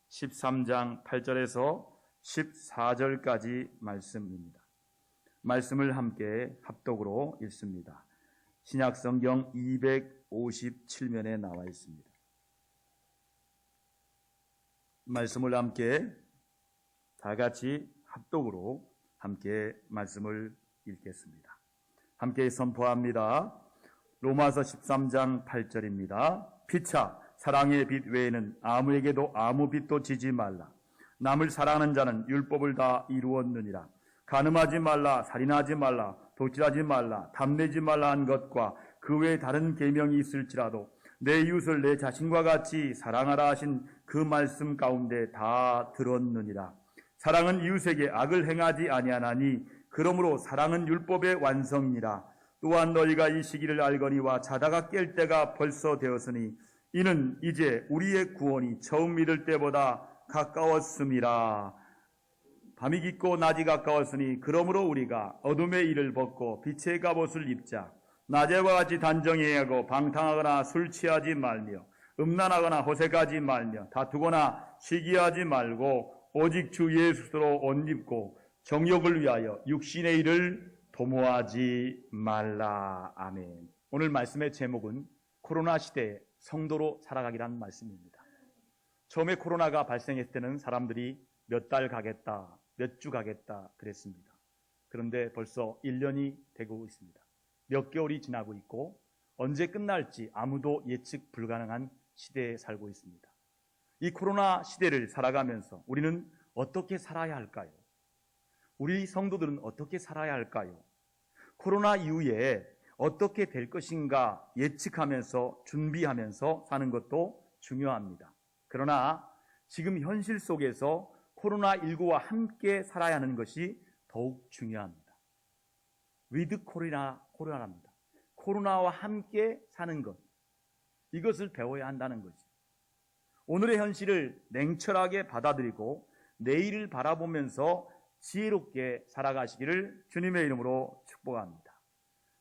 13장 8절에서 14절까지 말씀입니다. 말씀을 함께 합독으로 읽습니다. 신약성경 257면에 나와 있습니다. 말씀을 함께 다 같이 합독으로 함께 말씀을 읽겠습니다. 함께 선포합니다. 로마서 13장 8절입니다. 피차 사랑의 빛 외에는 아무에게도 아무 빛도 지지 말라. 남을 사랑하는 자는 율법을 다 이루었느니라. 간음하지 말라, 살인하지 말라, 도질하지 말라, 담내지 말라 한 것과 그 외에 다른 계명이 있을지라도 내 이웃을 내 자신과 같이 사랑하라 하신 그 말씀 가운데 다 들었느니라. 사랑은 이웃에게 악을 행하지 아니하나니 그러므로 사랑은 율법의 완성이라. 또한 너희가 이 시기를 알거니와 자다가 깰 때가 벌써 되었으니 이는 이제 우리의 구원이 처음 믿을 때보다 가까웠음이라. 밤이 깊고 낮이 가까웠으니 그러므로 우리가 어둠의 일을 벗고 빛의 갑옷을 입자. 낮에와 같이 단정해야 하고 방탕하거나 술 취하지 말며 음란하거나 호색하지 말며 다투거나 시기하지 말고 오직 주 예수로 옷 입고 정욕을 위하여 육신의 일을 도모하지 말라. 아멘. 오늘 말씀의 제목은 코로나 시대에 성도로 살아가기란 말씀입니다. 처음에 코로나가 발생했을 때는 사람들이 몇 달 가겠다, 몇 주 가겠다 그랬습니다. 그런데 벌써 1년이 되고 있습니다. 몇 개월이 지나고 있고 언제 끝날지 아무도 예측 불가능한 시대에 살고 있습니다. 이 코로나 시대를 살아가면서 우리는 어떻게 살아야 할까요? 우리 성도들은 어떻게 살아야 할까요? 코로나 이후에 어떻게 될 것인가 예측하면서 준비하면서 사는 것도 중요합니다. 그러나 지금 현실 속에서 코로나19와 함께 살아야 하는 것이 더욱 중요합니다. 위드 코로나랍니다. 코로나와 함께 사는 것, 이것을 배워야 한다는 것이. 오늘의 현실을 냉철하게 받아들이고 내일을 바라보면서 지혜롭게 살아가시기를 주님의 이름으로 축복합니다.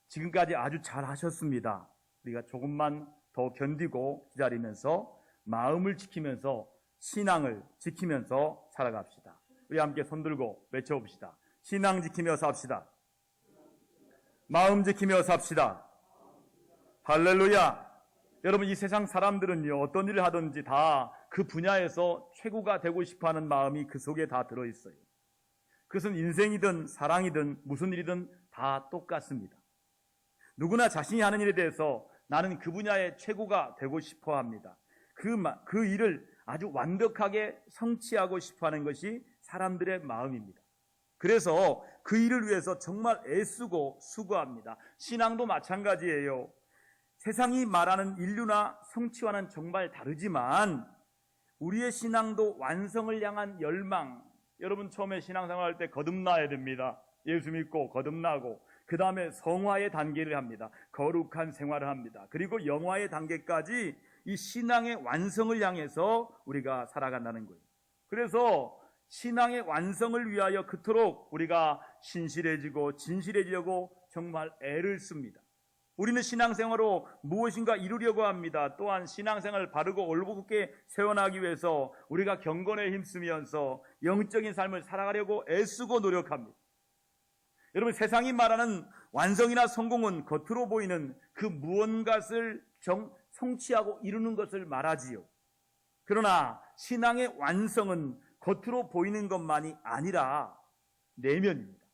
지금까지 아주 잘 하셨습니다. 우리가 조금만 더 견디고 기다리면서 마음을 지키면서 신앙을 지키면서 살아갑시다. 우리 함께 손들고 외쳐봅시다. 신앙 지키며 삽시다. 마음 지키며 삽시다. 할렐루야. 여러분, 이 세상 사람들은요, 어떤 일을 하든지 다 그 분야에서 최고가 되고 싶어하는 마음이 그 속에 다 들어있어요. 그것은 인생이든 사랑이든 무슨 일이든 다 똑같습니다. 누구나 자신이 하는 일에 대해서 나는 그 분야의 최고가 되고 싶어합니다. 그 일을 아주 완벽하게 성취하고 싶어하는 것이 사람들의 마음입니다. 그래서 그 일을 위해서 정말 애쓰고 수고합니다. 신앙도 마찬가지예요. 세상이 말하는 인류나 성취와는 정말 다르지만 우리의 신앙도 완성을 향한 열망. 여러분, 처음에 신앙생활 할 때 거듭나야 됩니다. 예수 믿고 거듭나고 그 다음에 성화의 단계를 합니다. 거룩한 생활을 합니다. 그리고 영화의 단계까지 이 신앙의 완성을 향해서 우리가 살아간다는 거예요. 그래서 신앙의 완성을 위하여 그토록 우리가 신실해지고 진실해지려고 정말 애를 씁니다. 우리는 신앙생활로 무엇인가 이루려고 합니다. 또한 신앙생활을 바르고 올곧게 세워나가기 위해서 우리가 경건에 힘쓰면서 영적인 삶을 살아가려고 애쓰고 노력합니다. 여러분, 세상이 말하는 완성이나 성공은 겉으로 보이는 그 무언가를 성취하고 이루는 것을 말하지요. 그러나 신앙의 완성은 겉으로 보이는 것만이 아니라 내면입니다.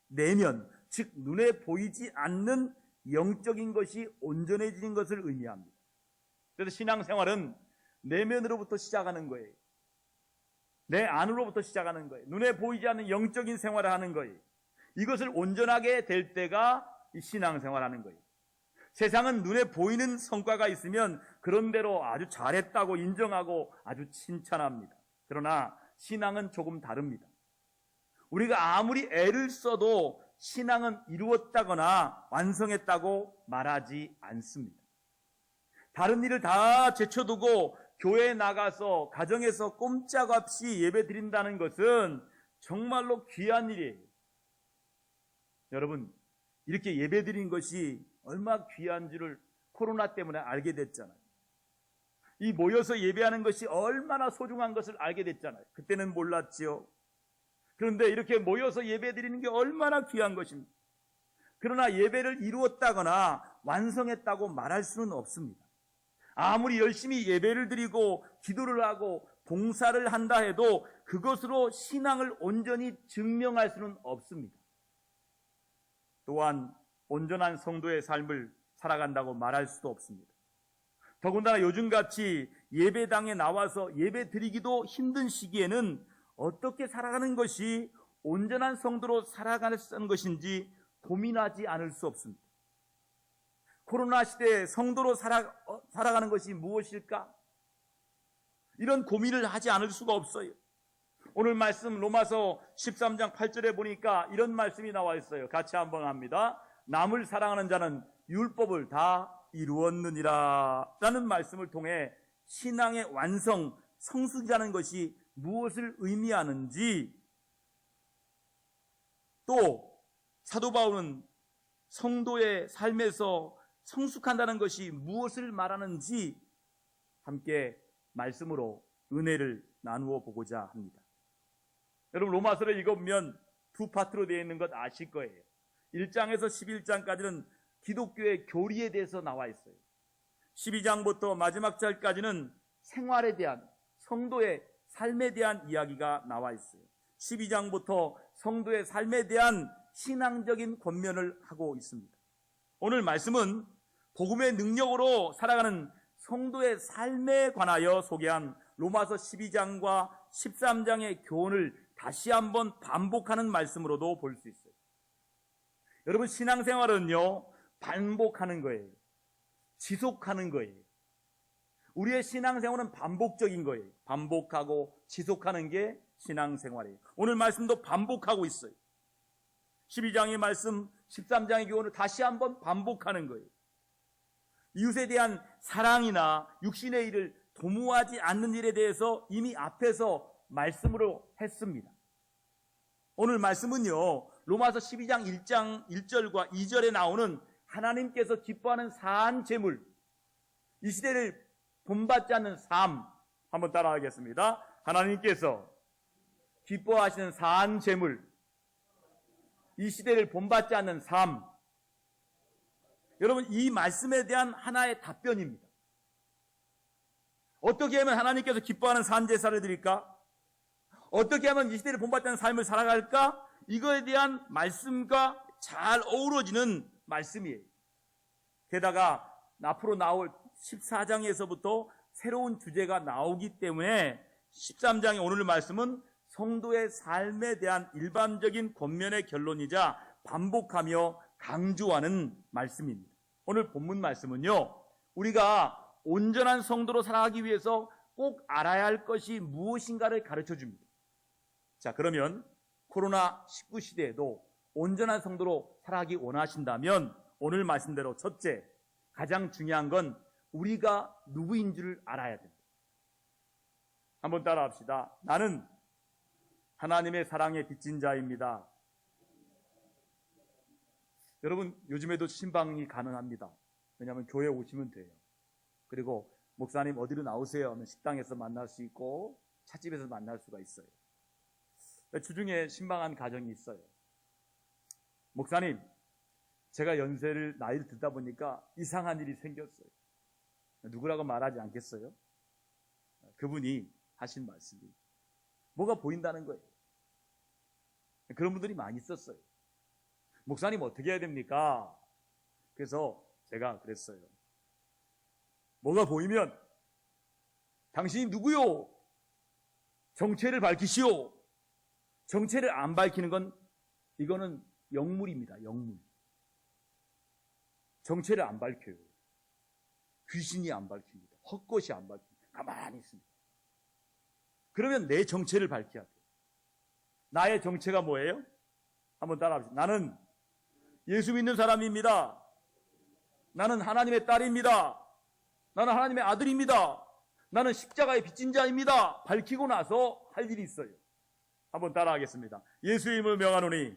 내면, 즉 눈에 보이지 않는 영적인 것이 온전해지는 것을 의미합니다. 그래서 신앙생활은 내면으로부터 시작하는 거예요. 내 안으로부터 시작하는 거예요. 눈에 보이지 않는 영적인 생활을 하는 거예요. 이것을 온전하게 될 때가 이 신앙생활하는 거예요. 세상은 눈에 보이는 성과가 있으면 그런대로 아주 잘했다고 인정하고 아주 칭찬합니다. 그러나 신앙은 조금 다릅니다. 우리가 아무리 애를 써도 신앙은 이루었다거나 완성했다고 말하지 않습니다. 다른 일을 다 제쳐두고 교회에 나가서 가정에서 꼼짝없이 예배 드린다는 것은 정말로 귀한 일이에요. 여러분, 이렇게 예배 드린 것이 얼마나 귀한지를 코로나 때문에 알게 됐잖아요. 이 모여서 예배하는 것이 얼마나 소중한 것을 알게 됐잖아요. 그때는 몰랐지요. 그런데 이렇게 모여서 예배 드리는 게 얼마나 귀한 것입니다. 그러나 예배를 이루었다거나 완성했다고 말할 수는 없습니다. 아무리 열심히 예배를 드리고 기도를 하고 봉사를 한다 해도 그것으로 신앙을 온전히 증명할 수는 없습니다. 또한 온전한 성도의 삶을 살아간다고 말할 수도 없습니다. 더군다나 요즘같이 예배당에 나와서 예배 드리기도 힘든 시기에는 어떻게 살아가는 것이 온전한 성도로 살아가는 것인지 고민하지 않을 수 없습니다. 코로나 시대에 성도로 살아가는 것이 무엇일까? 이런 고민을 하지 않을 수가 없어요. 오늘 말씀 로마서 13장 8절에 보니까 이런 말씀이 나와 있어요. 같이 한번 합니다. 남을 사랑하는 자는 율법을 다 이루었느니라 라는 말씀을 통해 신앙의 완성, 성숙이라는 것이 무엇을 의미하는지, 또 사도 바울은 성도의 삶에서 성숙한다는 것이 무엇을 말하는지 함께 말씀으로 은혜를 나누어 보고자 합니다. 여러분, 로마서를 읽어보면 두 파트로 되어 있는 것 아실 거예요. 1장에서 11장까지는 기독교의 교리에 대해서 나와 있어요. 12장부터 마지막 절까지는 생활에 대한, 성도의 삶에 대한 이야기가 나와 있어요. 12장부터 성도의 삶에 대한 신앙적인 권면을 하고 있습니다. 오늘 말씀은 복음의 능력으로 살아가는 성도의 삶에 관하여 소개한 로마서 12장과 13장의 교훈을 다시 한번 반복하는 말씀으로도 볼 수 있어요. 여러분, 신앙생활은요, 반복하는 거예요. 지속하는 거예요. 우리의 신앙생활은 반복적인 거예요. 반복하고 지속하는 게 신앙생활이에요. 오늘 말씀도 반복하고 있어요. 12장의 말씀, 13장의 교훈을 다시 한번 반복하는 거예요. 이웃에 대한 사랑이나 육신의 일을 도모하지 않는 일에 대해서 이미 앞에서 말씀으로 했습니다. 오늘 말씀은요, 로마서 12장 1장 1절과 2절에 나오는 하나님께서 기뻐하는 사한 제물, 이 시대를 본받지 않는 삶, 한번 따라하겠습니다. 하나님께서 기뻐하시는 사한 제물, 이 시대를 본받지 않는 삶. 여러분, 이 말씀에 대한 하나의 답변입니다. 어떻게 하면 하나님께서 기뻐하는 사한 제사를 드릴까? 어떻게 하면 이 시대를 본받지 않는 삶을 살아갈까? 이거에 대한 말씀과 잘 어우러지는 말씀이에요. 게다가 앞으로 나올 14장에서부터 새로운 주제가 나오기 때문에 13장의 오늘 말씀은 성도의 삶에 대한 일반적인 권면의 결론이자 반복하며 강조하는 말씀입니다. 오늘 본문 말씀은요, 우리가 온전한 성도로 살아가기 위해서 꼭 알아야 할 것이 무엇인가를 가르쳐 줍니다. 자, 그러면 코로나19 시대에도 온전한 성도로 살아가기 원하신다면 오늘 말씀대로 첫째, 가장 중요한 건 우리가 누구인 줄 알아야 됩니다. 한번 따라합시다. 나는 하나님의 사랑에 빚진 자입니다. 여러분, 요즘에도 신방이 가능합니다. 왜냐하면 교회에 오시면 돼요. 그리고 목사님 어디로 나오세요 하면 식당에서 만날 수 있고 찻집에서 만날 수가 있어요. 주중에 신방한 가정이 있어요. 목사님, 제가 나이를 듣다 보니까 이상한 일이 생겼어요. 누구라고 말하지 않겠어요? 그분이 하신 말씀이 뭐가 보인다는 거예요. 그런 분들이 많이 있었어요. 목사님 어떻게 해야 됩니까? 그래서 제가 그랬어요. 뭐가 보이면 당신이 누구요? 정체를 밝히시오. 정체를 안 밝히는 건 이거는 영물입니다. 영물. 정체를 안 밝혀요. 귀신이 안 밝힙니다. 헛것이 안 밝힙니다. 가만히 있습니다. 그러면 내 정체를 밝혀야 돼요. 나의 정체가 뭐예요? 한번 따라합시다. 나는 예수 믿는 사람입니다. 나는 하나님의 딸입니다. 나는 하나님의 아들입니다. 나는 십자가의 빚진 자입니다. 밝히고 나서 할 일이 있어요. 한번 따라하겠습니다. 예수의 이름을 명하노니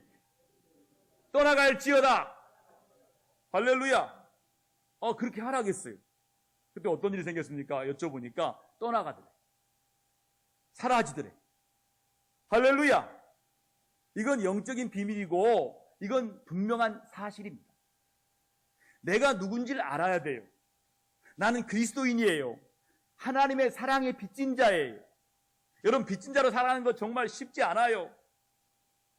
떠나갈지어다. 할렐루야. 그렇게 하라겠어요. 그때 어떤 일이 생겼습니까? 여쭤보니까 떠나가더래. 사라지더래. 할렐루야! 이건 영적인 비밀이고 이건 분명한 사실입니다. 내가 누군지를 알아야 돼요. 나는 그리스도인이에요. 하나님의 사랑에 빚진 자예요. 여러분, 빚진 자로 살아가는 거 정말 쉽지 않아요.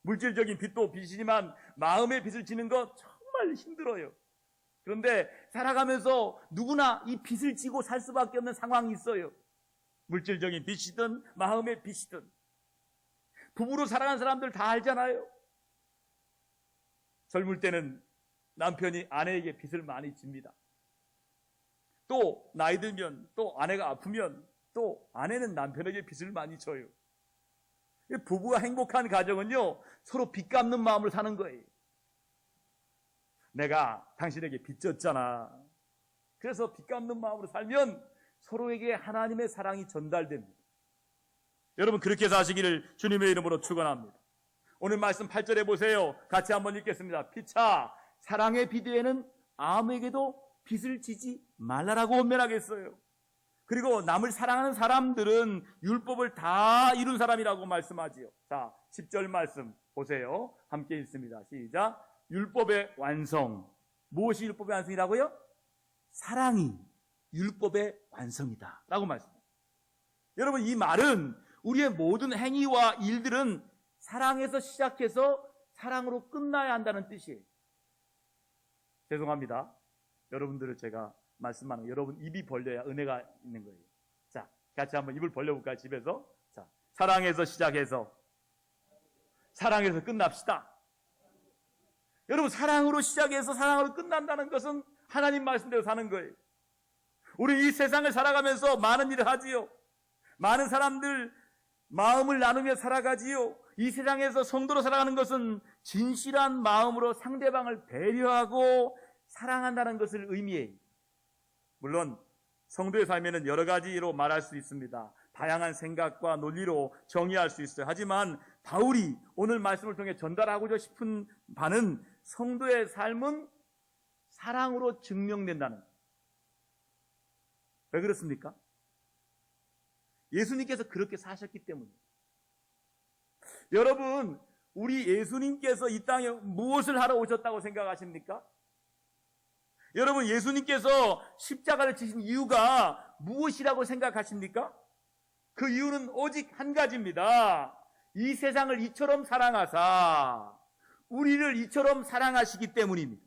물질적인 빚도 빚이지만 마음의 빚을 지는 거 정말 힘들어요. 그런데 살아가면서 누구나 이 빚을 지고 살 수밖에 없는 상황이 있어요. 물질적인 빚이든 마음의 빚이든. 부부로 살아가는 사람들 다 알잖아요. 젊을 때는 남편이 아내에게 빚을 많이 집니다. 또 나이 들면 또 아내가 아프면 또 아내는 남편에게 빚을 많이 져요. 부부가 행복한 가정은요, 서로 빚 갚는 마음으로 사는 거예요. 내가 당신에게 빚 졌잖아. 그래서 빚 갚는 마음으로 살면 서로에게 하나님의 사랑이 전달됩니다. 여러분, 그렇게 사시기를 주님의 이름으로 축원합니다. 오늘 말씀 8절에 보세요. 같이 한번 읽겠습니다. 피차 사랑의 비대에는 아무에게도 빚을 지지 말라라고 원면하겠어요. 그리고 남을 사랑하는 사람들은 율법을 다 이룬 사람이라고 말씀하지요. 자, 10절 말씀 보세요. 함께 읽습니다. 시작. 율법의 완성. 무엇이 율법의 완성이라고요? 사랑이 율법의 완성이다 라고 말씀합니다. 여러분, 이 말은 우리의 모든 행위와 일들은 사랑에서 시작해서 사랑으로 끝나야 한다는 뜻이에요. 죄송합니다. 여러분들을 제가 말씀하는, 여러분 입이 벌려야 은혜가 있는 거예요. 자, 같이 한번 입을 벌려볼까요, 집에서? 자, 사랑에서 시작해서 사랑에서 끝납시다. 여러분, 사랑으로 시작해서 사랑으로 끝난다는 것은 하나님 말씀대로 사는 거예요. 우리 이 세상을 살아가면서 많은 일을 하지요. 많은 사람들 마음을 나누며 살아가지요. 이 세상에서 성도로 살아가는 것은 진실한 마음으로 상대방을 배려하고 사랑한다는 것을 의미해요. 물론 성도의 삶에는 여러 가지로 말할 수 있습니다. 다양한 생각과 논리로 정의할 수 있어요. 하지만 바울이 오늘 말씀을 통해 전달하고자 싶은 바는 성도의 삶은 사랑으로 증명된다는 거예요. 왜 그렇습니까? 예수님께서 그렇게 사셨기 때문이에요. 여러분, 우리 예수님께서 이 땅에 무엇을 하러 오셨다고 생각하십니까? 여러분, 예수님께서 십자가를 지신 이유가 무엇이라고 생각하십니까? 그 이유는 오직 한 가지입니다. 이 세상을 이처럼 사랑하사 우리를 이처럼 사랑하시기 때문입니다.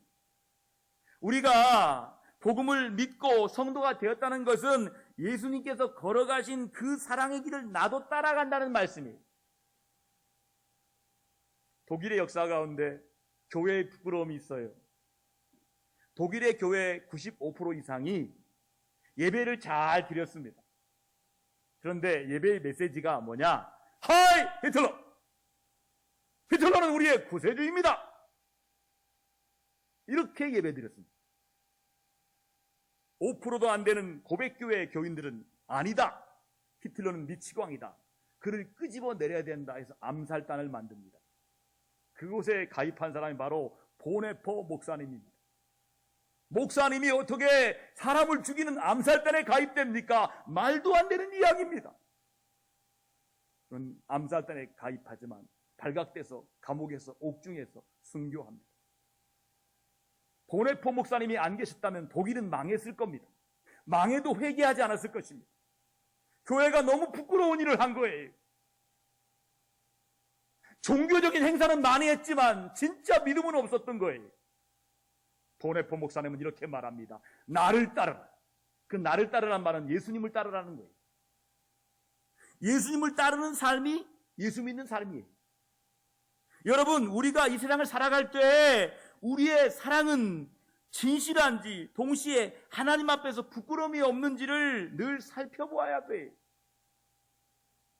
우리가 복음을 믿고 성도가 되었다는 것은 예수님께서 걸어가신 그 사랑의 길을 나도 따라간다는 말씀이에요. 독일의 역사 가운데 교회의 부끄러움이 있어요. 독일의 교회 95% 이상이 예배를 잘 드렸습니다. 그런데 예배의 메시지가 뭐냐? 하이 히틀러! 히틀러는 우리의 구세주입니다! 이렇게 예배 드렸습니다. 5%도 안 되는 고백교회 교인들은 아니다. 히틀러는 미치광이다. 그를 끄집어 내려야 된다 해서 암살단을 만듭니다. 그곳에 가입한 사람이 바로 보네포 목사님입니다. 목사님이 어떻게 사람을 죽이는 암살단에 가입됩니까? 말도 안 되는 이야기입니다. 그런 암살단에 가입하지만 발각돼서 감옥에서 옥중에서 순교합니다. 보네포 목사님이 안 계셨다면 독일은 망했을 겁니다. 망해도 회개하지 않았을 것입니다. 교회가 너무 부끄러운 일을 한 거예요. 종교적인 행사는 많이 했지만 진짜 믿음은 없었던 거예요. 보네포 목사님은 이렇게 말합니다. 나를 따르라. 그 나를 따르라는 말은 예수님을 따르라는 거예요. 예수님을 따르는 삶이 예수 믿는 삶이에요. 여러분, 우리가 이 세상을 살아갈 때 우리의 사랑은 진실한지 동시에 하나님 앞에서 부끄러움이 없는지를 늘 살펴보아야 돼요.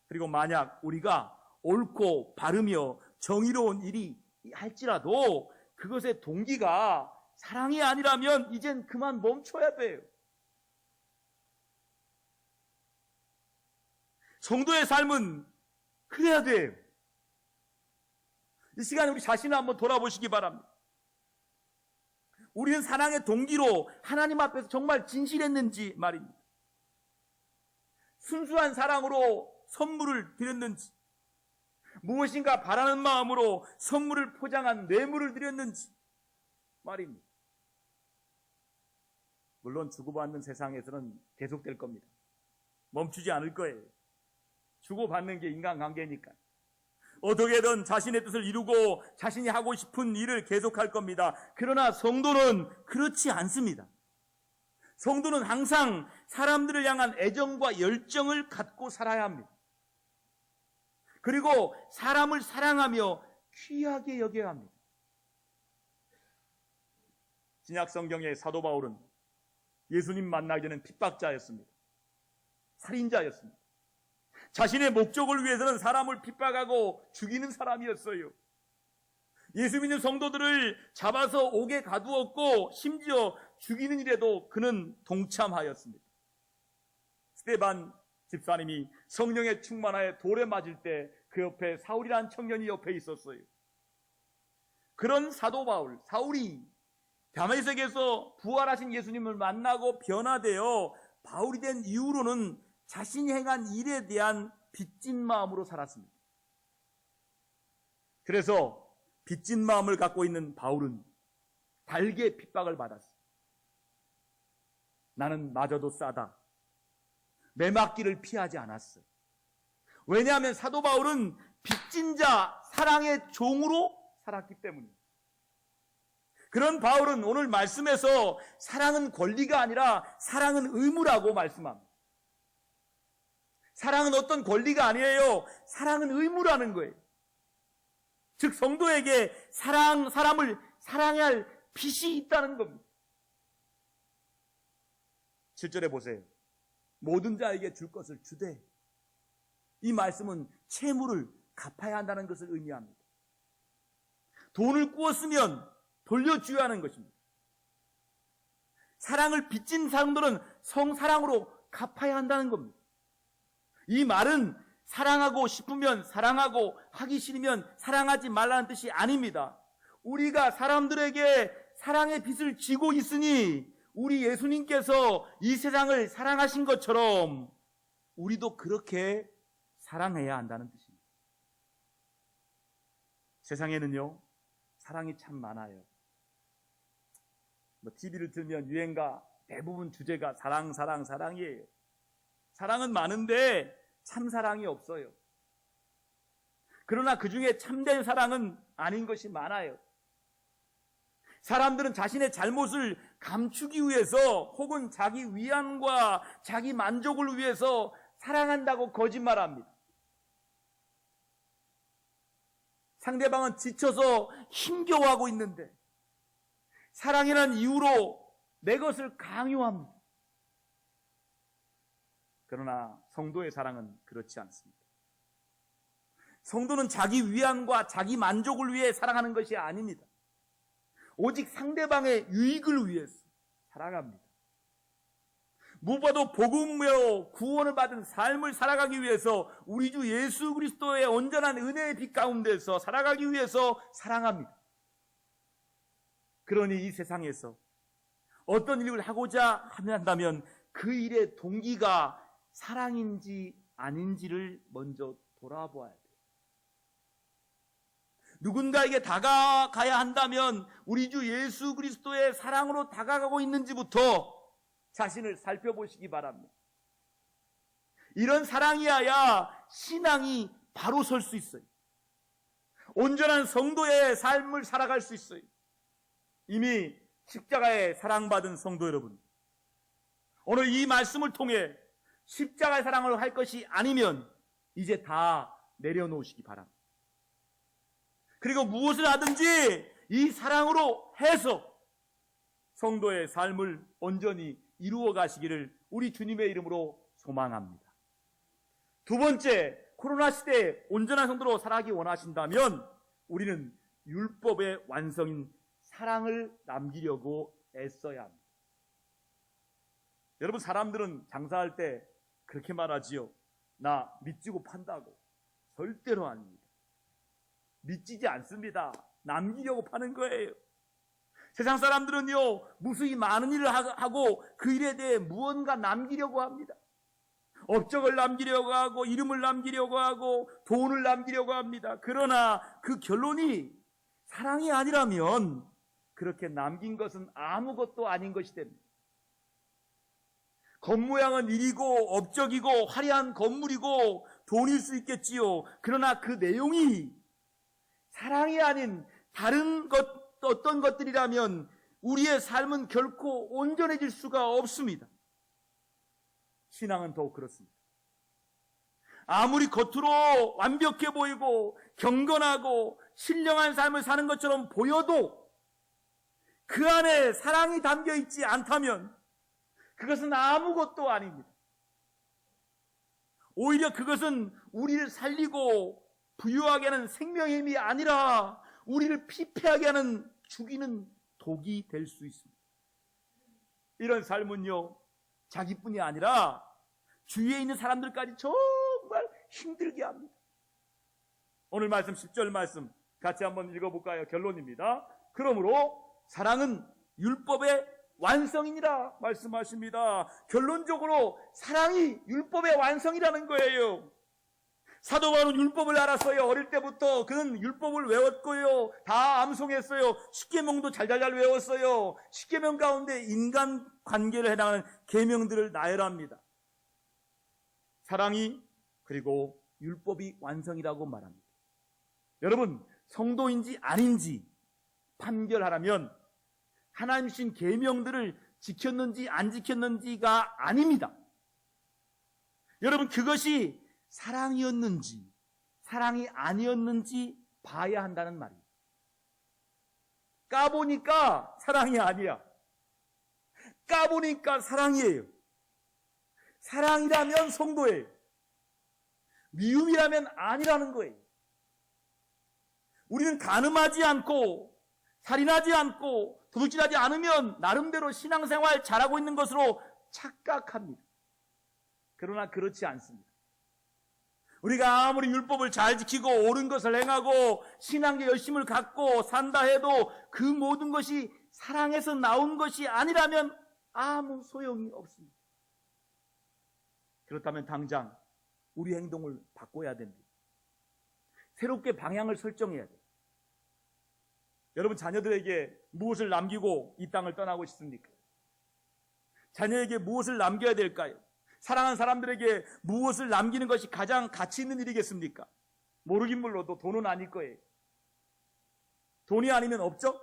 그리고 만약 우리가 옳고 바르며 정의로운 일이 할지라도 그것의 동기가 사랑이 아니라면 이젠 그만 멈춰야 돼요. 성도의 삶은 그래야 돼요. 이 시간에 우리 자신을 한번 돌아보시기 바랍니다. 우리는 사랑의 동기로 하나님 앞에서 정말 진실했는지 말입니다. 순수한 사랑으로 선물을 드렸는지, 무엇인가 바라는 마음으로 선물을 포장한 뇌물을 드렸는지 말입니다. 물론 주고받는 세상에서는 계속될 겁니다. 멈추지 않을 거예요. 주고받는 게 인간관계니까. 어떻게든 자신의 뜻을 이루고 자신이 하고 싶은 일을 계속할 겁니다. 그러나 성도는 그렇지 않습니다. 성도는 항상 사람들을 향한 애정과 열정을 갖고 살아야 합니다. 그리고 사람을 사랑하며 귀하게 여겨야 합니다. 신약 성경의 사도 바울은 예수님 만나기 전엔 핍박자였습니다. 살인자였습니다. 자신의 목적을 위해서는 사람을 핍박하고 죽이는 사람이었어요. 예수 믿는 성도들을 잡아서 옥에 가두었고 심지어 죽이는 일에도 그는 동참하였습니다. 스데반 집사님이 성령에 충만하여 돌에 맞을 때 그 옆에 사울이라는 청년이 옆에 있었어요. 그런 사도 바울, 사울이 다메섹에서 부활하신 예수님을 만나고 변화되어 바울이 된 이후로는 자신이 행한 일에 대한 빚진 마음으로 살았습니다. 그래서 빚진 마음을 갖고 있는 바울은 달게 핍박을 받았어요. 나는 마저도 싸다. 매맞기를 피하지 않았어요. 왜냐하면 사도 바울은 빚진 자 사랑의 종으로 살았기 때문입니다. 그런 바울은 오늘 말씀에서 사랑은 권리가 아니라 사랑은 의무라고 말씀합니다. 사랑은 어떤 권리가 아니에요. 사랑은 의무라는 거예요. 즉 성도에게 사람을 사랑해야 할 빚이 있다는 겁니다. 7절에 보세요. 모든 자에게 줄 것을 주되. 이 말씀은 채무를 갚아야 한다는 것을 의미합니다. 돈을 꾸었으면 돌려줘야 하는 것입니다. 사랑을 빚진 사람들은 성사랑으로 갚아야 한다는 겁니다. 이 말은 사랑하고 싶으면 사랑하고 하기 싫으면 사랑하지 말라는 뜻이 아닙니다. 우리가 사람들에게 사랑의 빚을 지고 있으니 우리 예수님께서 이 세상을 사랑하신 것처럼 우리도 그렇게 사랑해야 한다는 뜻입니다. 세상에는요, 사랑이 참 많아요. TV를 틀면 유행가 대부분 주제가 사랑이에요. 사랑은 많은데 참 사랑이 없어요. 그러나 그 중에 참된 사랑은 아닌 것이 많아요. 사람들은 자신의 잘못을 감추기 위해서 혹은 자기 위안과 자기 만족을 위해서 사랑한다고 거짓말합니다. 상대방은 지쳐서 힘겨워하고 있는데 사랑이라는 이유로 내 것을 강요합니다. 그러나 성도의 사랑은 그렇지 않습니다. 성도는 자기 위안과 자기 만족을 위해 사랑하는 것이 아닙니다. 오직 상대방의 유익을 위해서 사랑합니다. 무엇보다도 복음으로 구원을 받은 삶을 살아가기 위해서 우리 주 예수 그리스도의 온전한 은혜의 빛 가운데서 살아가기 위해서 사랑합니다. 그러니 이 세상에서 어떤 일을 하고자 한다면 그 일의 동기가 사랑인지 아닌지를 먼저 돌아보아야 돼요. 누군가에게 다가가야 한다면 우리 주 예수 그리스도의 사랑으로 다가가고 있는지부터 자신을 살펴보시기 바랍니다. 이런 사랑이어야 신앙이 바로 설 수 있어요. 온전한 성도의 삶을 살아갈 수 있어요. 이미 십자가에 사랑받은 성도 여러분, 오늘 이 말씀을 통해 십자가의 사랑을 할 것이 아니면 이제 다 내려놓으시기 바랍니다. 그리고 무엇을 하든지 이 사랑으로 해서 성도의 삶을 온전히 이루어 가시기를 우리 주님의 이름으로 소망합니다. 두 번째, 코로나 시대에 온전한 성도로 살아가기 원하신다면 우리는 율법의 완성인 사랑을 남기려고 애써야 합니다. 여러분, 사람들은 장사할 때 그렇게 말하지요. 나 미치고 판다고. 절대로 아닙니다. 미치지 않습니다. 남기려고 파는 거예요. 세상 사람들은요, 무수히 많은 일을 하고 그 일에 대해 무언가 남기려고 합니다. 업적을 남기려고 하고 이름을 남기려고 하고 돈을 남기려고 합니다. 그러나 그 결론이 사랑이 아니라면 그렇게 남긴 것은 아무것도 아닌 것이 됩니다. 겉모양은 일이고 업적이고 화려한 건물이고 돈일 수 있겠지요. 그러나 그 내용이 사랑이 아닌 다른 어떤 것들이라면 우리의 삶은 결코 온전해질 수가 없습니다. 신앙은 더욱 그렇습니다. 아무리 겉으로 완벽해 보이고 경건하고 신령한 삶을 사는 것처럼 보여도 그 안에 사랑이 담겨 있지 않다면 그것은 아무것도 아닙니다. 오히려 그것은 우리를 살리고 부유하게 하는 생명의 힘이 아니라 우리를 피폐하게 하는 죽이는 독이 될 수 있습니다. 이런 삶은요, 자기뿐이 아니라 주위에 있는 사람들까지 정말 힘들게 합니다. 오늘 말씀 10절 말씀 같이 한번 읽어볼까요? 결론입니다. 그러므로 사랑은 율법의 완성이니라 말씀하십니다. 결론적으로 사랑이 율법의 완성이라는 거예요. 사도 바울은 율법을 알았어요. 어릴 때부터 그는 율법을 외웠고요. 다 암송했어요. 십계명도 잘잘 외웠어요. 십계명 가운데 인간 관계를 해당하는 계명들을 나열합니다. 사랑이 그리고 율법이 완성이라고 말합니다. 여러분, 성도인지 아닌지 판결하라면 하나님 주신 계명들을 지켰는지 안 지켰는지가 아닙니다. 여러분, 그것이 사랑이었는지 사랑이 아니었는지 봐야 한다는 말입니다. 까보니까 사랑이 아니야. 까보니까 사랑이에요. 사랑이라면 성도예요. 미움이라면 아니라는 거예요. 우리는 간음하지 않고 살인하지 않고 도둑질하지 않으면 나름대로 신앙생활 잘하고 있는 것으로 착각합니다. 그러나 그렇지 않습니다. 우리가 아무리 율법을 잘 지키고 옳은 것을 행하고 신앙의 열심을 갖고 산다 해도 그 모든 것이 사랑에서 나온 것이 아니라면 아무 소용이 없습니다. 그렇다면 당장 우리 행동을 바꿔야 됩니다. 새롭게 방향을 설정해야 돼요. 여러분, 자녀들에게 무엇을 남기고 이 땅을 떠나고 싶습니까? 자녀에게 무엇을 남겨야 될까요? 사랑하는 사람들에게 무엇을 남기는 것이 가장 가치 있는 일이겠습니까? 모르긴 몰라도 돈은 아닐 거예요. 돈이 아니면 업적?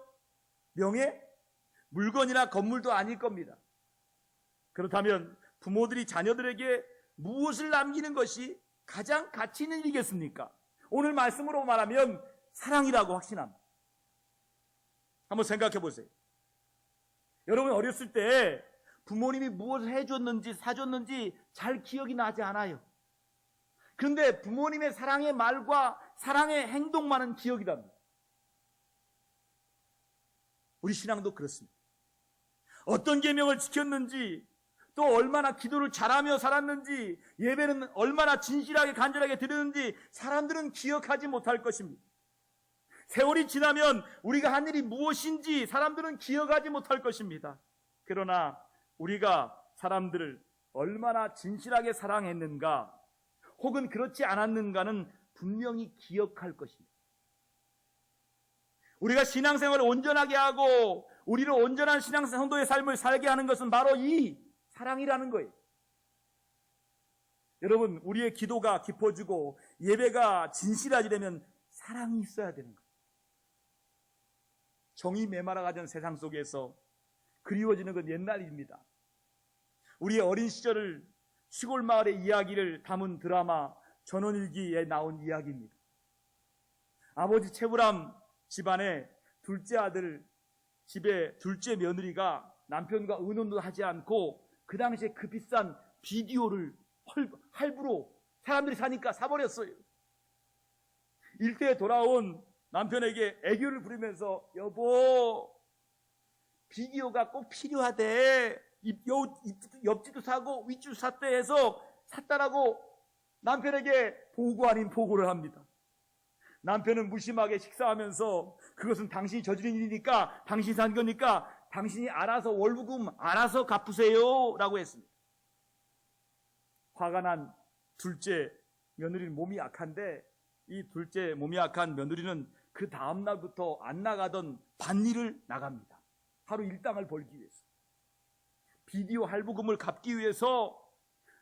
명예? 물건이나 건물도 아닐 겁니다. 그렇다면 부모들이 자녀들에게 무엇을 남기는 것이 가장 가치 있는 일이겠습니까? 오늘 말씀으로 말하면 사랑이라고 확신합니다. 한번 생각해 보세요. 여러분, 어렸을 때 부모님이 무엇을 해줬는지 사줬는지 잘 기억이 나지 않아요. 그런데 부모님의 사랑의 말과 사랑의 행동만은 기억이 납니다. 우리 신앙도 그렇습니다. 어떤 계명을 지켰는지, 또 얼마나 기도를 잘하며 살았는지, 예배는 얼마나 진실하게 간절하게 드렸는지 사람들은 기억하지 못할 것입니다. 세월이 지나면 우리가 한 일이 무엇인지 사람들은 기억하지 못할 것입니다. 그러나 우리가 사람들을 얼마나 진실하게 사랑했는가, 혹은 그렇지 않았는가는 분명히 기억할 것입니다. 우리가 신앙생활을 온전하게 하고 우리를 온전한 성도의 삶을 살게 하는 것은 바로 이 사랑이라는 거예요. 여러분, 우리의 기도가 깊어지고 예배가 진실하지려면 사랑이 있어야 되는 거예요. 정이 메말아가던 세상 속에서 그리워지는 건 옛날 일입니다. 우리의 어린 시절을 시골 마을의 이야기를 담은 드라마 전원일기에 나온 이야기입니다. 아버지 최불암 집안의 둘째 아들 집에 둘째 며느리가 남편과 의논도 하지 않고 그 당시에 그 비싼 비디오를 할부로 사람들이 사니까 사버렸어요. 일대에 돌아온 남편에게 애교를 부리면서 여보, 비디오가 꼭 필요하대. 옆집도 사고 윗집도 샀대 해서 샀다라고 남편에게 보고 아닌 보고를 합니다. 남편은 무심하게 식사하면서 그것은 당신이 저지른 일이니까, 당신이 산 거니까 당신이 알아서 월부금 알아서 갚으세요 라고 했습니다. 화가 난 둘째 며느리는 몸이 약한데, 이 둘째 몸이 약한 며느리는 그 다음날부터 안 나가던 밭일을 나갑니다. 하루 일당을 벌기 위해서. 비디오 할부금을 갚기 위해서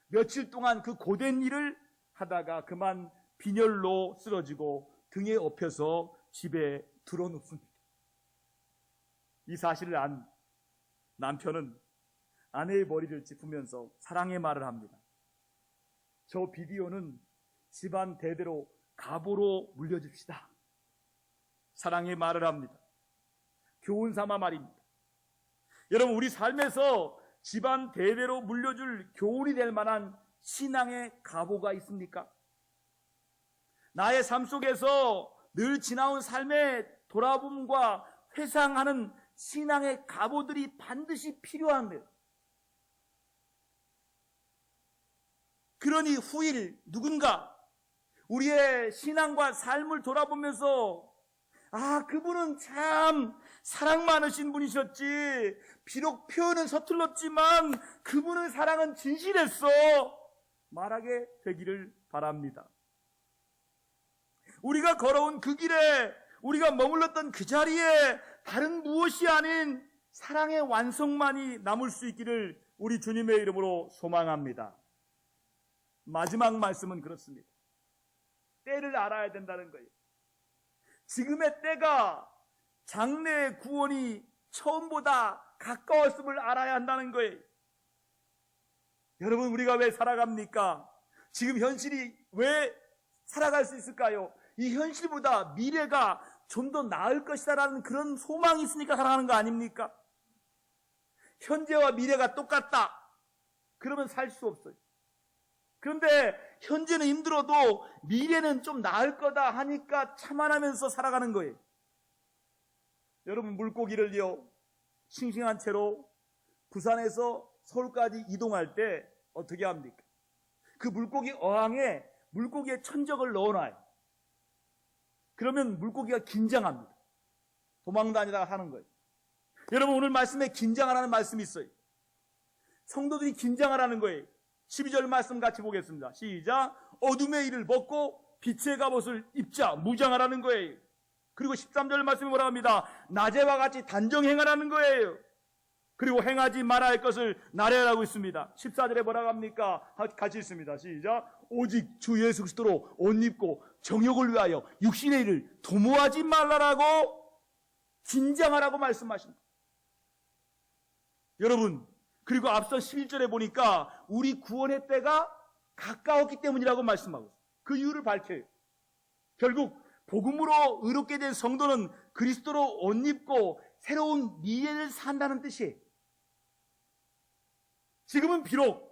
며칠 동안 그 고된 일을 하다가 그만 빈혈로 쓰러지고 등에 업혀서 집에 들어눕습니다. 이 사실을 안 남편은 아내의 머리를 짚으면서 사랑의 말을 합니다. 저 비디오는 집안 대대로 가보로 물려줍시다. 사랑의 말을 합니다. 교훈 삼아 말입니다. 여러분, 우리 삶에서 집안 대대로 물려줄 교훈이 될 만한 신앙의 가보가 있습니까? 나의 삶 속에서 늘 지나온 삶의 돌아봄과 회상하는 신앙의 가보들이 반드시 필요한데요. 그러니 후일 누군가 우리의 신앙과 삶을 돌아보면서 그분은 참 사랑 많으신 분이셨지. 비록 표현은 서툴렀지만 그분의 사랑은 진실했어. 말하게 되기를 바랍니다. 우리가 걸어온 그 길에, 우리가 머물렀던 그 자리에 다른 무엇이 아닌 사랑의 완성만이 남을 수 있기를 우리 주님의 이름으로 소망합니다. 마지막 말씀은 그렇습니다. 때를 알아야 된다는 거예요. 지금의 때가 장래의 구원이 처음보다 가까웠음을 알아야 한다는 거예요. 여러분, 우리가 왜 살아갑니까? 지금 현실이 왜 살아갈 수 있을까요? 이 현실보다 미래가 좀 더 나을 것이다라는 그런 소망이 있으니까 살아가는 거 아닙니까? 현재와 미래가 똑같다. 그러면 살 수 없어요. 그런데 현재는 힘들어도 미래는 좀 나을 거다 하니까 참아내면서 살아가는 거예요. 여러분, 물고기를요, 싱싱한 채로 부산에서 서울까지 이동할 때 어떻게 합니까? 그 물고기 어항에 물고기의 천적을 넣어놔요. 그러면 물고기가 긴장합니다. 도망다니다가 하는 거예요. 여러분, 오늘 말씀에 긴장하라는 말씀이 있어요. 성도들이 긴장하라는 거예요. 12절 말씀 같이 보겠습니다. 시작. 어둠의 일을 벗고 빛의 갑옷을 입자. 무장하라는 거예요. 그리고 13절 말씀이 뭐라고 합니다. 낮에와 같이 단정 행하라는 거예요. 그리고 행하지 말아야 할 것을 나래하라고 있습니다. 14절에 뭐라고 합니까? 같이 있습니다. 시작. 오직 주 예수 그리스도로 옷 입고 정욕을 위하여 육신의 일을 도모하지 말라라고 긴장하라고 말씀하십니다. 여러분, 그리고 앞서 11절에 보니까 우리 구원의 때가 가까웠기 때문이라고 말씀하고 있어요. 그 이유를 밝혀요. 결국 복음으로 의롭게 된 성도는 그리스도로 옷 입고 새로운 미래를 산다는 뜻이에요. 지금은 비록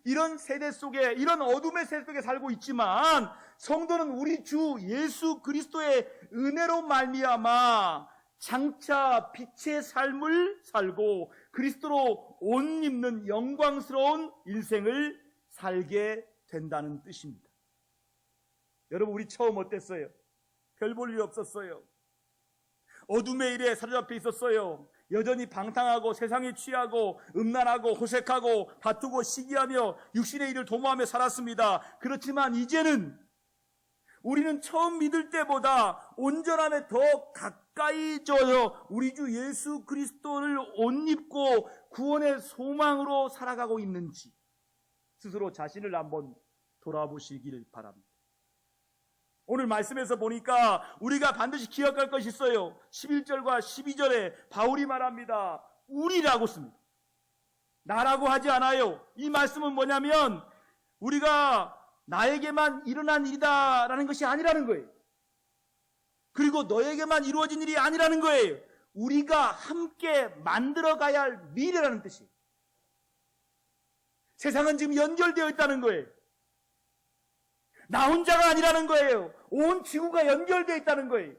이런 세대 속에, 이런 어둠의 세대 속에 살고 있지만 성도는 우리 주 예수 그리스도의 은혜로 말미암아 장차 빛의 삶을 살고 그리스도로 옷 입는 영광스러운 인생을 살게 된다는 뜻입니다. 여러분, 우리 처음 어땠어요? 별 볼 일 없었어요. 어둠의 일에 사로잡혀 있었어요. 여전히 방탕하고 세상에 취하고 음란하고 호색하고 다투고 시기하며 육신의 일을 도모하며 살았습니다. 그렇지만 이제는 우리는 처음 믿을 때보다 온전함에 더 가까이져서 우리 주 예수 그리스도를 옷 입고 구원의 소망으로 살아가고 있는지 스스로 자신을 한번 돌아보시길 바랍니다. 오늘 말씀에서 보니까 우리가 반드시 기억할 것이 있어요. 11절과 12절에 바울이 말합니다. 우리라고 씁니다. 나라고 하지 않아요. 이 말씀은 뭐냐면 우리가 나에게만 일어난 일이다라는 것이 아니라는 거예요. 그리고 너에게만 이루어진 일이 아니라는 거예요. 우리가 함께 만들어가야 할 미래라는 뜻이에요. 세상은 지금 연결되어 있다는 거예요. 나 혼자가 아니라는 거예요. 온 지구가 연결되어 있다는 거예요.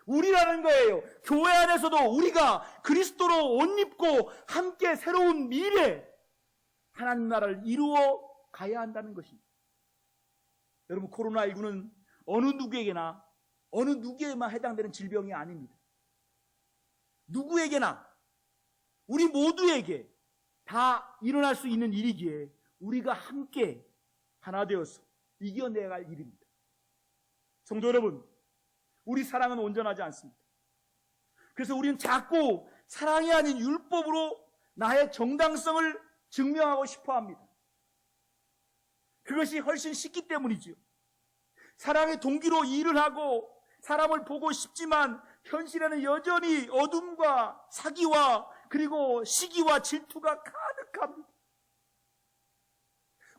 우리라는 거예요. 교회 안에서도 우리가 그리스도로 옷 입고 함께 새로운 미래, 하나님 나라를 이루어 가야 한다는 것입니다. 여러분, 코로나19는 어느 누구에게나 어느 누구에게만 해당되는 질병이 아닙니다. 누구에게나 우리 모두에게 다 일어날 수 있는 일이기에 우리가 함께 하나 되어서 이겨내야 할 일입니다. 성도 여러분, 우리 사랑은 온전하지 않습니다. 그래서 우리는 자꾸 사랑이 아닌 율법으로 나의 정당성을 증명하고 싶어 합니다. 그것이 훨씬 쉽기 때문이지요. 사랑의 동기로 일을 하고 사람을 보고 싶지만 현실에는 여전히 어둠과 사기와 그리고 시기와 질투가 가득합니다.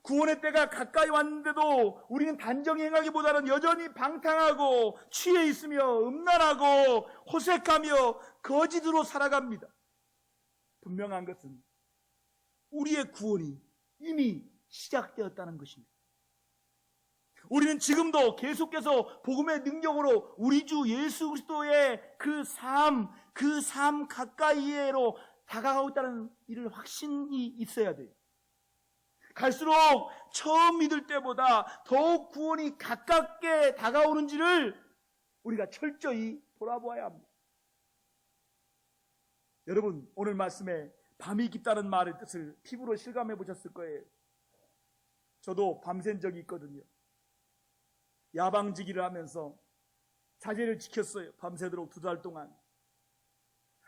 구원의 때가 가까이 왔는데도 우리는 단정히 행하기보다는 여전히 방탕하고 취해 있으며 음란하고 호색하며 거짓으로 살아갑니다. 분명한 것은 우리의 구원이 이미 시작되었다는 것입니다. 우리는 지금도 계속해서 복음의 능력으로 우리 주 예수 그리스도의 그 삶 가까이로 다가가고 있다는 일을 확신이 있어야 돼요. 갈수록 처음 믿을 때보다 더욱 구원이 가깝게 다가오는지를 우리가 철저히 돌아보아야 합니다. 여러분, 오늘 말씀에 밤이 깊다는 말의 뜻을 피부로 실감해 보셨을 거예요. 저도 밤샌 적이 있거든요. 야방지기를 하면서 자제를 지켰어요. 밤새도록 2달 동안.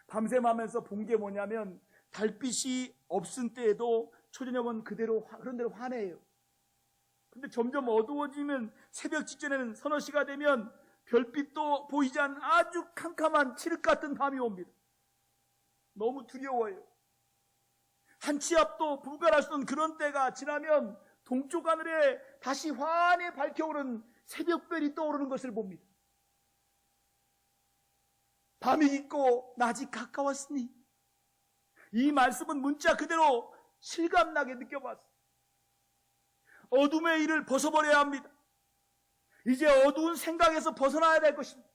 밤샘하면서 본 게 뭐냐면 달빛이 없은 때에도 초저녁은 그런 대로 환해요. 근데 점점 어두워지면 새벽 직전에는 서너 시가 되면 별빛도 보이지 않는 아주 캄캄한 칠흑 같은 밤이 옵니다. 너무 두려워요. 한 치 앞도 불가할 수 없는 그런 때가 지나면 동쪽 하늘에 다시 환히 밝혀오는 새벽별이 떠오르는 것을 봅니다. 밤이 깊고 낮이 가까웠으니 이 말씀은 문자 그대로 실감나게 느껴봤어요. 어둠의 일을 벗어버려야 합니다. 이제 어두운 생각에서 벗어나야 될 것입니다.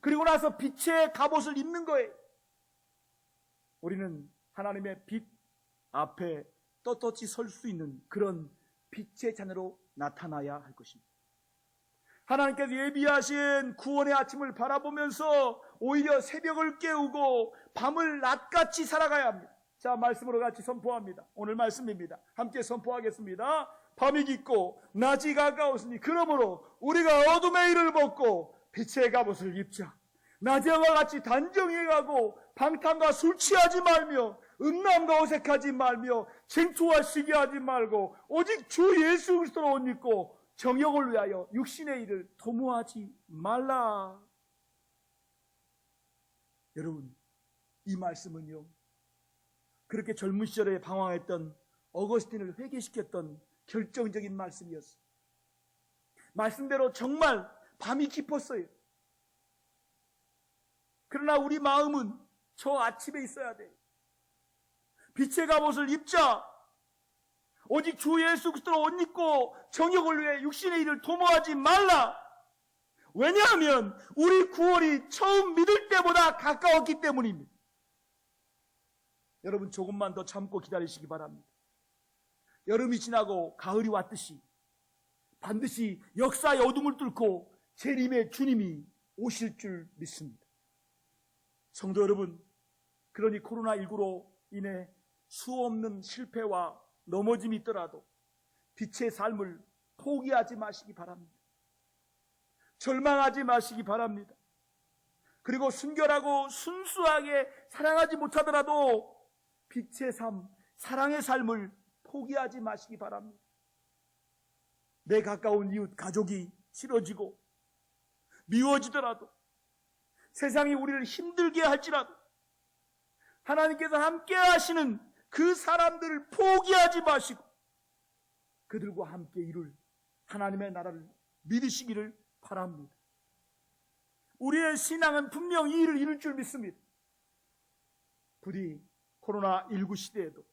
그리고 나서 빛의 갑옷을 입는 거예요. 우리는 하나님의 빛 앞에 떳떳이 설 수 있는 그런 빛의 자녀로 나타나야 할 것입니다. 하나님께서 예비하신 구원의 아침을 바라보면서 오히려 새벽을 깨우고 밤을 낮같이 살아가야 합니다. 자, 말씀으로 같이 선포합니다. 오늘 말씀입니다. 함께 선포하겠습니다. 밤이 깊고 낮이 가까웠으니 그러므로 우리가 어둠의 일을 벗고 빛의 갑옷을 입자. 낮에와 같이 단정히 가고 방탕과 술 취하지 말며 음란과 어색하지 말며 쟁투와 시기하지 말고 오직 주 예수 그리스도로 옷 입고 정욕을 위하여 육신의 일을 도모하지 말라. 여러분, 이 말씀은요, 그렇게 젊은 시절에 방황했던 어거스틴을 회개시켰던 결정적인 말씀이었어요. 말씀대로 정말 밤이 깊었어요. 그러나 우리 마음은 저 아침에 있어야 돼요. 빛의 갑옷을 입자. 오직 주 예수 그리스도로 옷 입고 정욕을 위해 육신의 일을 도모하지 말라. 왜냐하면 우리 구원이 처음 믿을 때보다 가까웠기 때문입니다. 여러분, 조금만 더 참고 기다리시기 바랍니다. 여름이 지나고 가을이 왔듯이 반드시 역사의 어둠을 뚫고 재림의 주님이 오실 줄 믿습니다. 성도 여러분, 그러니 코로나19로 인해 수없는 실패와 넘어짐이 있더라도 빛의 삶을 포기하지 마시기 바랍니다. 절망하지 마시기 바랍니다. 그리고 순결하고 순수하게 사랑하지 못하더라도 빛의 삶, 사랑의 삶을 포기하지 마시기 바랍니다. 내 가까운 이웃, 가족이 싫어지고 미워지더라도 세상이 우리를 힘들게 할지라도 하나님께서 함께 하시는 그 사람들을 포기하지 마시고 그들과 함께 이룰 하나님의 나라를 믿으시기를 바랍니다. 우리의 신앙은 분명 이 일을 이룰 줄 믿습니다. 부디 코로나19 시대에도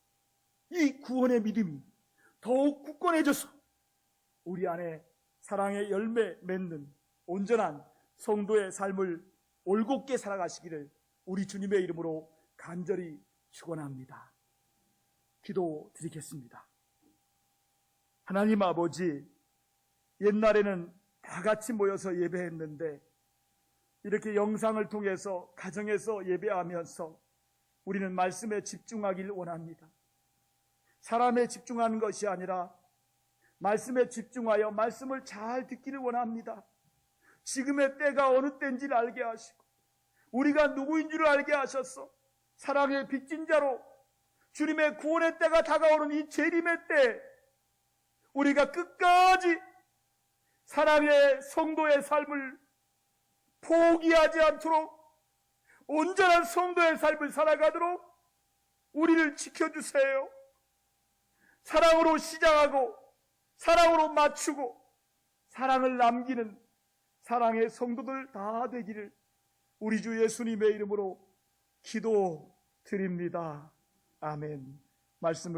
이 구원의 믿음이 더욱 굳건해져서 우리 안에 사랑의 열매 맺는 온전한 성도의 삶을 올곧게 살아가시기를 우리 주님의 이름으로 간절히 축원합니다. 기도드리겠습니다. 하나님 아버지, 옛날에는 다 같이 모여서 예배했는데 이렇게 영상을 통해서 가정에서 예배하면서 우리는 말씀에 집중하길 원합니다. 사람에 집중하는 것이 아니라 말씀에 집중하여 말씀을 잘 듣기를 원합니다. 지금의 때가 어느 때인지를 알게 하시고 우리가 누구인 줄 알게 하셔서 사랑의 빚진 자로 주님의 구원의 때가 다가오는 이 재림의 때 우리가 끝까지 사랑의 성도의 삶을 포기하지 않도록 온전한 성도의 삶을 살아가도록 우리를 지켜주세요. 사랑으로 시작하고 사랑으로 맞추고 사랑을 남기는 사랑의 성도들 다 되기를 우리 주 예수님의 이름으로 기도드립니다. 아멘. 말씀을